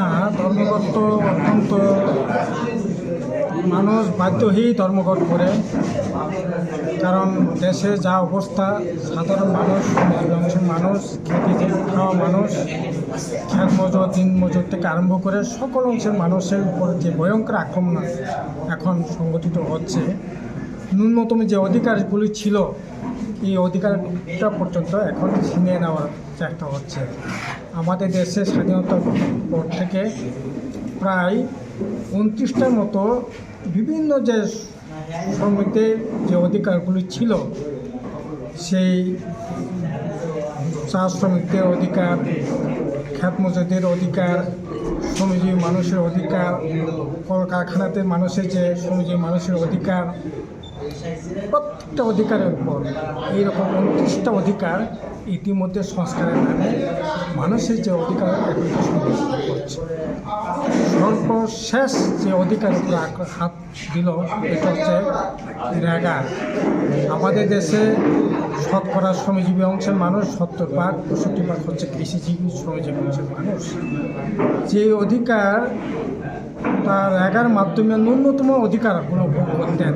না, ধর্মঘট তো অত্যন্ত মানুষ বাধ্য হয়েই ধর্মঘট করে। কারণ দেশে যা অবস্থা, সাধারণ মানুষ, অংশের মানুষ, খেতে খাওয়া মানুষ, খ্যাত মজুর, দিন মজুর থেকে আরম্ভ করে সকল অংশের মানুষের উপর যে ভয়ঙ্কর আক্রমণ এখন সংগঠিত হচ্ছে, ন্যূনতম যে অধিকারগুলি ছিল এই অধিকারটা পর্যন্ত এখন ছিনিয়ে নেওয়ার চেষ্টা হচ্ছে। আমাদের দেশে স্বাধীনতার পর থেকে প্রায় 29টার মতো বিভিন্ন যে শ্রমিকদের যে অধিকারগুলি ছিল, সেই চা শ্রমিকদের অধিকার, খ্যাত মজুরদের অধিকার, শ্রমজীবী মানুষের অধিকার, কলকারখানাতে মানুষের যে শ্রমজীবী মানুষের অধিকার, প্রত্যেকটা অধিকারের উপর এইরকম 29টা অধিকার ইতিমধ্যে সংস্কারের নামে মানুষের যে অধিকার সংরক্ষণ করছে। সর্বশেষ যে অধিকার উপর হাত দিল এটা হচ্ছে রেগা। আমাদের দেশে শতকরা শ্রমজীবী অংশের মানুষ 70% 65% হচ্ছে কৃষিজীবী শ্রমজীবী অংশের মানুষ। যে অধিকার তার রেগার মাধ্যমে ন্যূনতম অধিকারগুলো ভোগ করতেন,